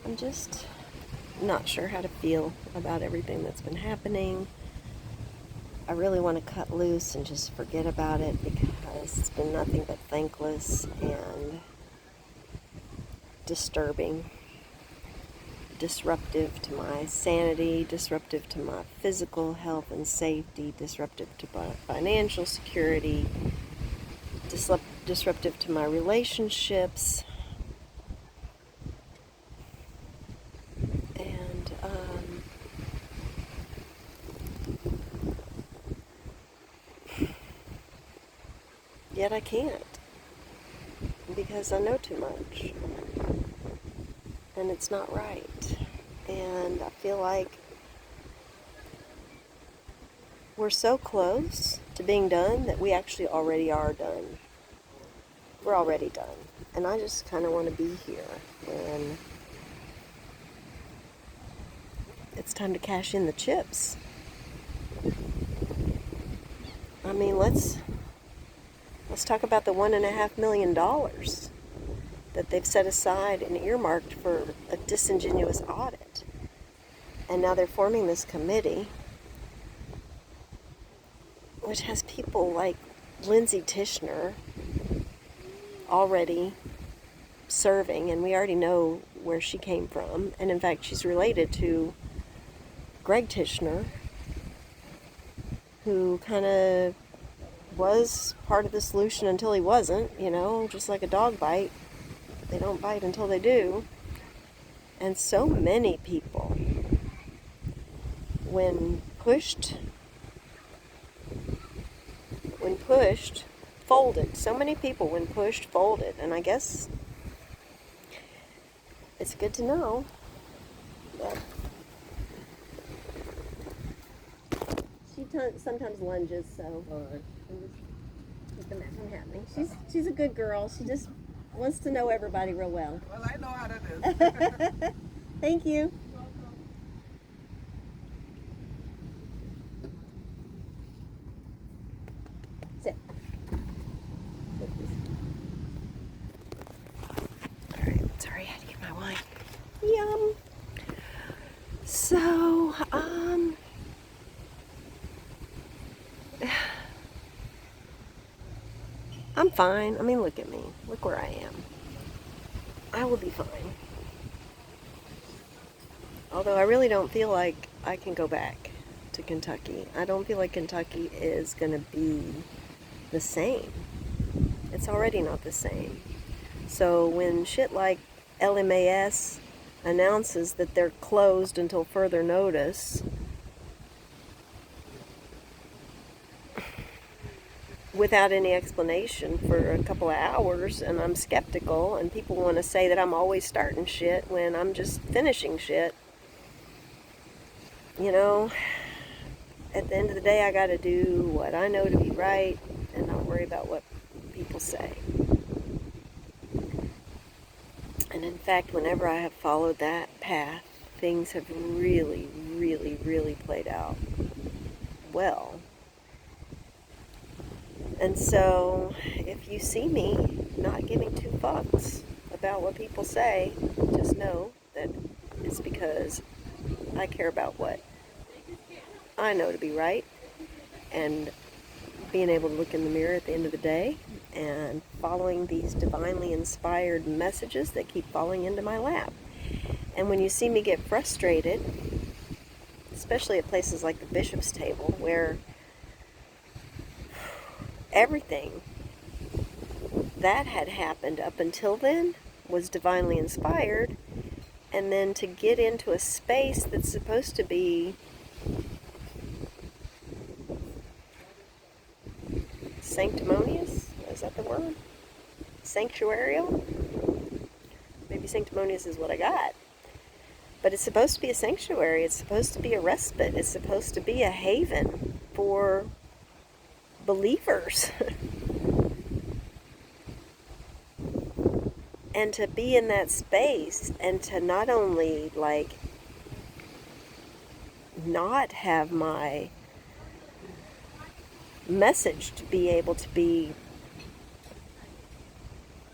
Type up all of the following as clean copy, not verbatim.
I'm just not sure how to feel about everything that's been happening. I really want to cut loose and just forget about it because it's been nothing but thankless and disturbing, disruptive to my sanity, disruptive to my physical health and safety, disruptive to my financial security, disruptive to my relationships. And yet I can't because I know too much and it's not right. And I feel like we're so close to being done that we actually already are done. We're already done. And I just kind of want to be here when it's time to cash in the chips. I mean, let's talk about the $1.5 million that they've set aside and earmarked for a disingenuous audit. And now they're forming this committee, which has people like Lindsay Tishner already serving, and we already know where she came from. And in fact, she's related to Greg Tishner, who kind of was part of the solution until he wasn't, just like a dog bite. They don't bite until they do. And so many people, when pushed, folded. So many people, when pushed, folded. And I guess it's good to know that she sometimes lunges, so I'm just keeping that from happening. She's a good girl. She just wants to know everybody real well. Well, I know how that is. Thank you. Sit. Alright, sorry, I had to get my wine. Yum. So, I'm fine. I mean, look at me. Look where I am. I will be fine. Although I really don't feel like I can go back to Kentucky. I don't feel like Kentucky is going to be the same. It's already not the same. So when shit like LMAS announces that they're closed until further notice, without any explanation for a couple of hours, and I'm skeptical, and people want to say that I'm always starting shit when I'm just finishing shit. At the end of the day, I got to do what I know to be right and not worry about what people say. And in fact, whenever I have followed that path, things have really, really, really played out well. And so, if you see me not giving two fucks about what people say, just know that it's because I care about what I know to be right, and being able to look in the mirror at the end of the day and following these divinely inspired messages that keep falling into my lap. And when you see me get frustrated, especially at places like the Bishop's Table, where everything that had happened up until then was divinely inspired, and then to get into a space that's supposed to be sanctimonious, is that the word? Sanctuarial? Maybe sanctimonious is what I got. But it's supposed to be a sanctuary. It's supposed to be a respite. It's supposed to be a haven for believers. And to be in that space and to not only not have my message to be able to be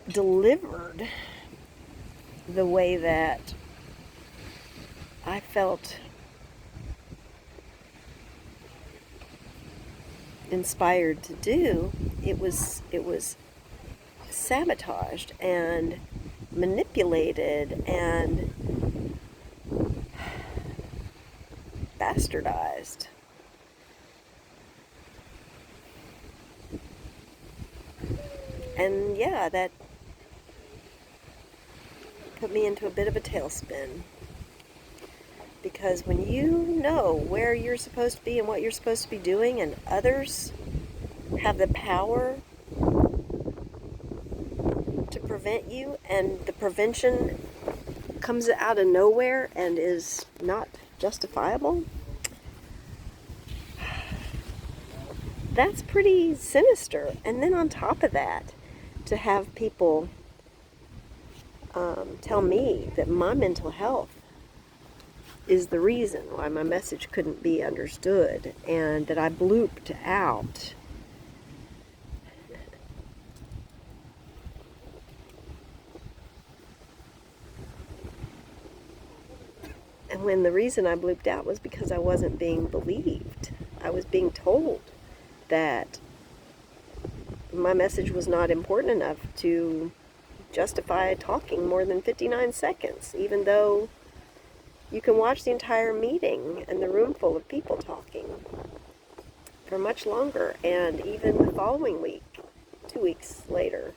delivered the way that I felt inspired to do, it was sabotaged and manipulated and bastardized. And yeah, that put me into a bit of a tailspin. Because when you know where you're supposed to be and what you're supposed to be doing, and others have the power to prevent you, and the prevention comes out of nowhere and is not justifiable, that's pretty sinister. And then on top of that, to have people tell me that my mental health is the reason why my message couldn't be understood and that I blooped out. And when the reason I blooped out was because I wasn't being believed. I was being told that my message was not important enough to justify talking more than 59 seconds, even though you can watch the entire meeting and the room full of people talking for much longer. And even the following week, 2 weeks later,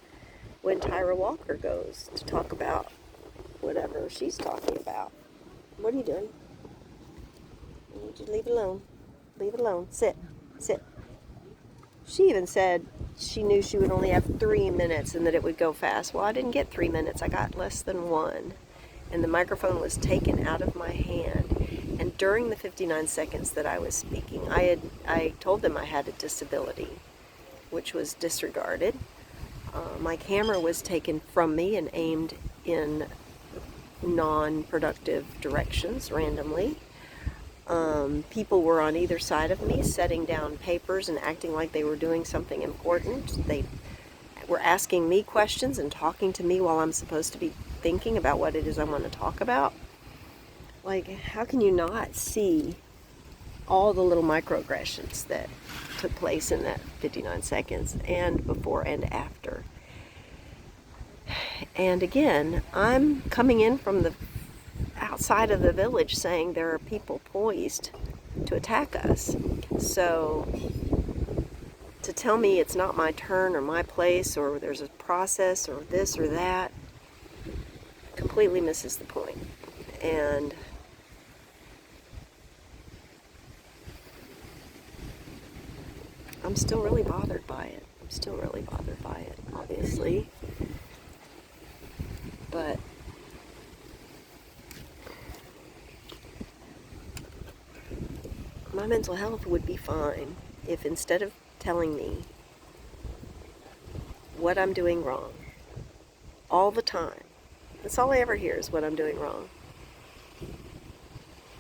when Tyra Walker goes to talk about whatever she's talking about. What are you doing? I need you to leave it alone. Leave it alone. Sit. Sit. She even said she knew she would only have 3 minutes and that it would go fast. Well, I didn't get 3 minutes. I got less than 1. And the microphone was taken out of my hand. And during the 59 seconds that I was speaking, I told them I had a disability, which was disregarded. My camera was taken from me and aimed in non-productive directions randomly. People were on either side of me setting down papers and acting like they were doing something important. They were asking me questions and talking to me while I'm supposed to be thinking about what it is I want to talk about. Like, how can you not see all the little microaggressions that took place in that 59 seconds and before and after? And again, I'm coming in from the outside of the village saying there are people poised to attack us. So to tell me it's not my turn or my place or there's a process or this or that completely misses the point. And I'm still really bothered by it. I'm still really bothered by it, obviously. But my mental health would be fine if instead of telling me what I'm doing wrong all the time, that's all I ever hear is what I'm doing wrong.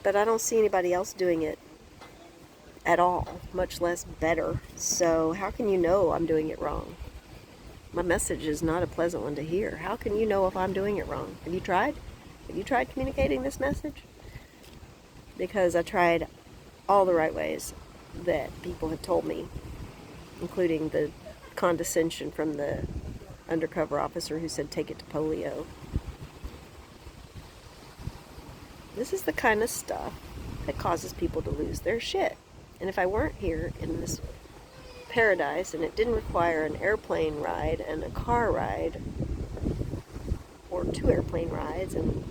But I don't see anybody else doing it at all, much less better. So how can you know I'm doing it wrong? My message is not a pleasant one to hear. How can you know if I'm doing it wrong? Have you tried? Have you tried communicating this message? Because I tried all the right ways that people have told me, including the condescension from the undercover officer who said, take it to polio. This is the kind of stuff that causes people to lose their shit. And if I weren't here in this paradise and it didn't require an airplane ride and a car ride, or 2 airplane rides, and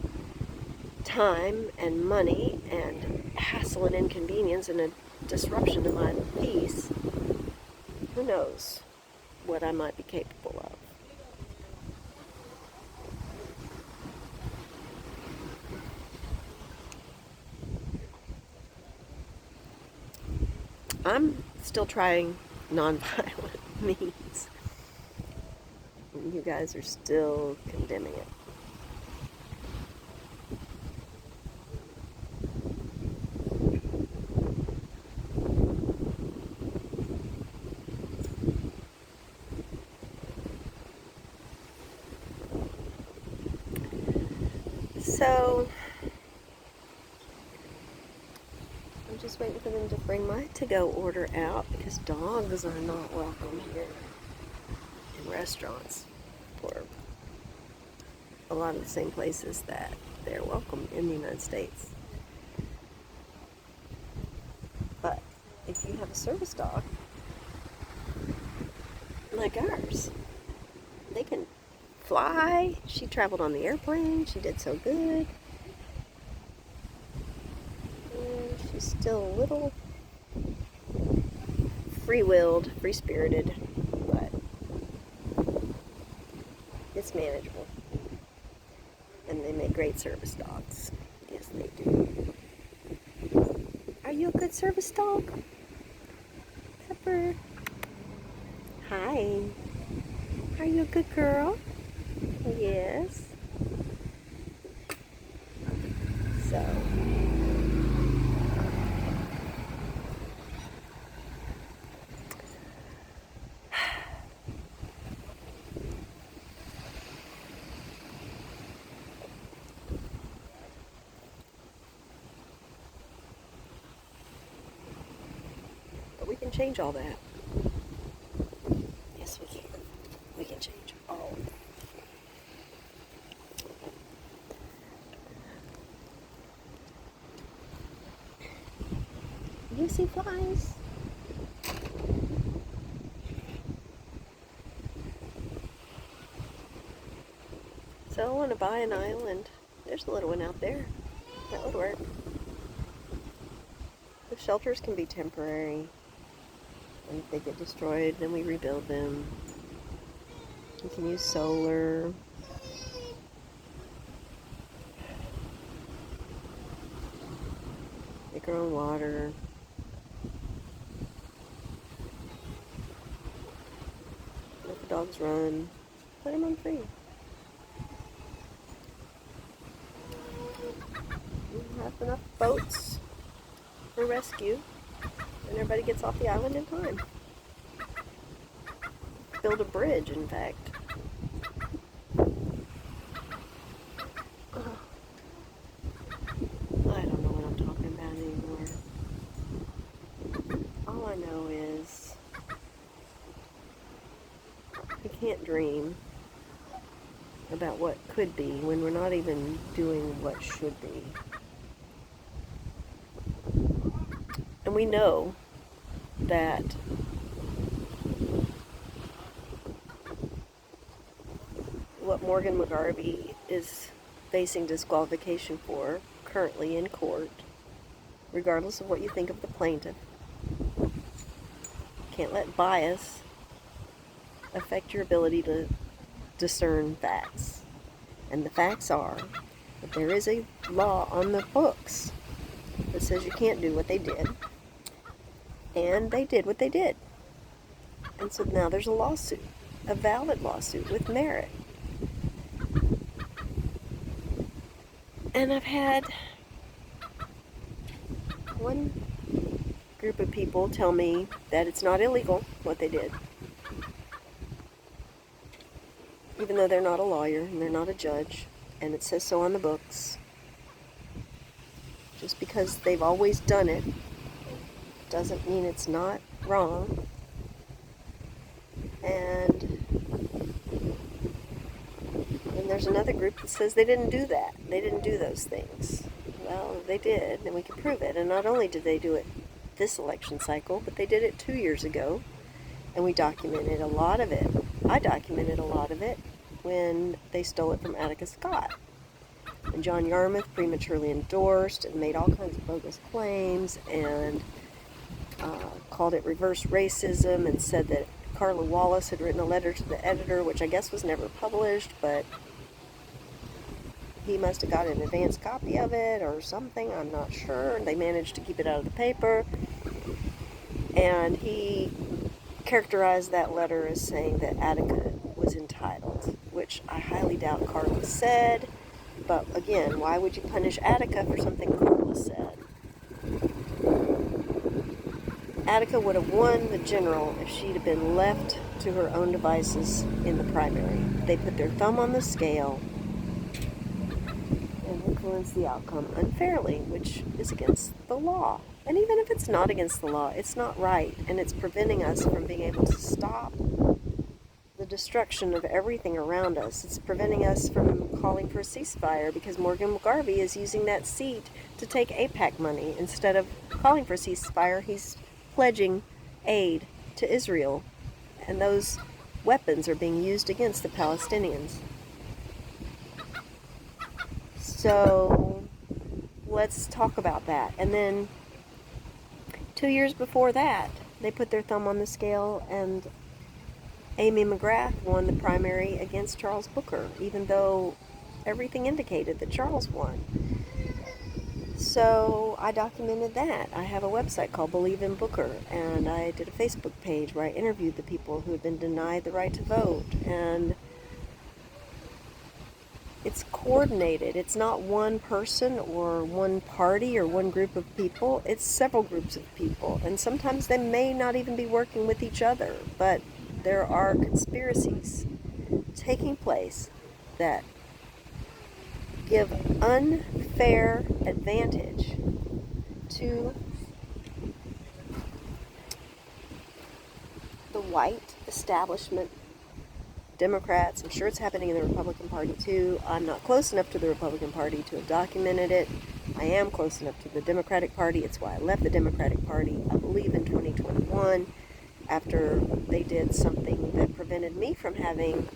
time and money and hassle and inconvenience and a disruption to my peace, who knows what I might be capable of. I'm still trying nonviolent means. You guys are still condemning it. So, I'm just waiting for them to bring my to-go order out because dogs are not welcome here in restaurants for a lot of the same places that they're welcome in the United States. But if you have a service dog like ours, they can fly. She traveled on the airplane. She did so good. And she's still a little free-willed, free-spirited, but it's manageable. And they make great service dogs. Yes, they do. Are you a good service dog? Pepper. Hi. Are you a good girl? Yes. So. But we can change all that. Yes, we can. We can change all of that. You see flies? So I want to buy an island. There's a little one out there. That would work. The shelters can be temporary. And if they get destroyed, then we rebuild them. You can use solar. Make our own water. Let the dogs run. Put them on free. We have enough boats for rescue. And everybody gets off the island in time. Build a bridge, in fact. I don't know what I'm talking about anymore. All I know is we can't dream about what could be when we're not even doing what should be. And we know that what Morgan McGarvey is facing disqualification for currently in court, regardless of what you think of the plaintiff, can't let bias affect your ability to discern facts. And the facts are that there is a law on the books that says you can't do what they did. And they did what they did. And so now there's a lawsuit, a valid lawsuit with merit. And I've had one group of people tell me that it's not illegal what they did. Even though they're not a lawyer and they're not a judge, and it says so on the books. Just because they've always done it doesn't mean it's not wrong. And there's another group that says they didn't do that. They didn't do those things. Well, they did, and we can prove it. And not only did they do it this election cycle, but they did it 2 years ago, and we documented a lot of it. I documented a lot of it when they stole it from Attica Scott. And John Yarmouth prematurely endorsed and made all kinds of bogus claims and called it reverse racism and said that Carla Wallace had written a letter to the editor, which I guess was never published, but he must have got an advance copy of it or something, I'm not sure. They managed to keep it out of the paper. And he characterized that letter as saying that Attica was entitled, which I highly doubt Carla said. But again, why would you punish Attica for something Carla said? Attica would have won the general if she'd have been left to her own devices in the primary. They put their thumb on the scale, and influence the outcome unfairly, which is against the law. And even if it's not against the law, it's not right, and it's preventing us from being able to stop the destruction of everything around us. It's preventing us from calling for a ceasefire because Morgan McGarvey is using that seat to take AIPAC money. Instead of calling for a ceasefire, he's pledging aid to Israel, and those weapons are being used against the Palestinians. So let's talk about that. And then 2 years before that, they put their thumb on the scale, and Amy McGrath won the primary against Charles Booker, even though everything indicated that Charles won. So I documented that. I have a website called Believe in Booker, and I did a Facebook page where I interviewed the people who had been denied the right to vote. And it's coordinated. It's not one person or one party or one group of people. It's several groups of people. And sometimes they may not even be working with each other, but there are conspiracies taking place that give unfair advantage to the white establishment Democrats. I'm sure it's happening in the Republican Party too. I'm not close enough to the Republican Party to have documented it. I am close enough to the Democratic Party. It's why I left the Democratic Party, I believe, in 2021, after they did something that prevented me from having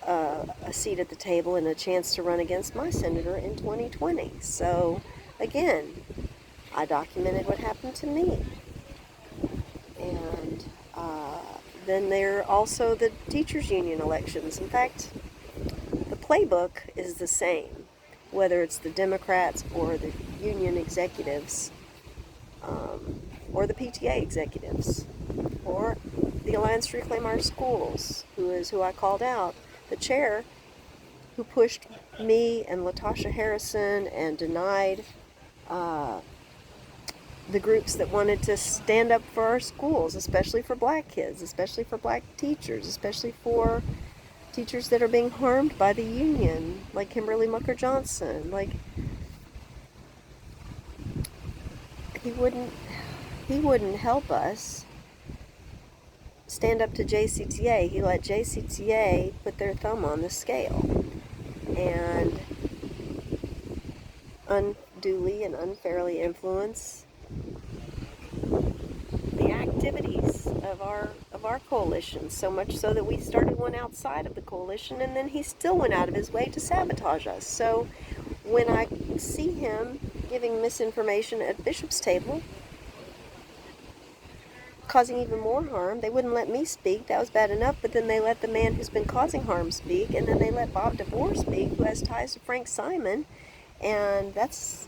a seat at the table and a chance to run against my senator in 2020. So, again, I documented what happened to me. And then there are also the teachers' union elections. In fact, the playbook is the same, whether it's the Democrats or the union executives, or the PTA executives, or the Alliance to Reclaim Our Schools, who I called out, the chair who pushed me and Latasha Harrison and denied the groups that wanted to stand up for our schools, especially for black kids, especially for black teachers, especially for teachers that are being harmed by the union, like Kimberly Mucker Johnson. Like, he wouldn't help us stand up to JCTA. He let JCTA put their thumb on the scale and unduly and unfairly influence the activities of our coalition, so much so that we started one outside of the coalition, and then he still went out of his way to sabotage us. So when I see him giving misinformation at Bishop's table, causing even more harm, they wouldn't let me speak. That was bad enough, but then they let the man who's been causing harm speak, and then they let Bob DeVore speak, who has ties to Frank Simon, and that's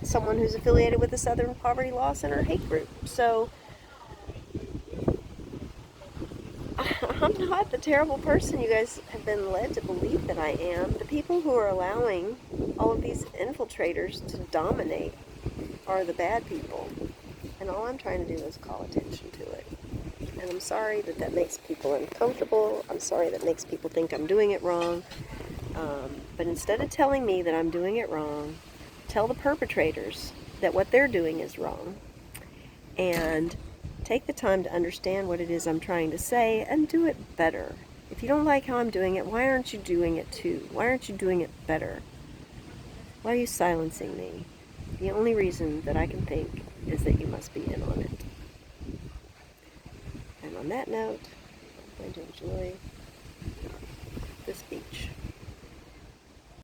someone who's affiliated with the Southern Poverty Law Center hate group. So I'm not the terrible person you guys have been led to believe that I am. The people who are allowing all of these infiltrators to dominate are the bad people. And all I'm trying to do is call attention to it. And I'm sorry that makes people uncomfortable. I'm sorry that makes people think I'm doing it wrong. But instead of telling me that I'm doing it wrong, tell the perpetrators that what they're doing is wrong. And take the time to understand what it is I'm trying to say and do it better. If you don't like how I'm doing it, why aren't you doing it too? Why aren't you doing it better? Why are you silencing me? The only reason that I can think is that you must be in on it. And on that note, I'm going to enjoy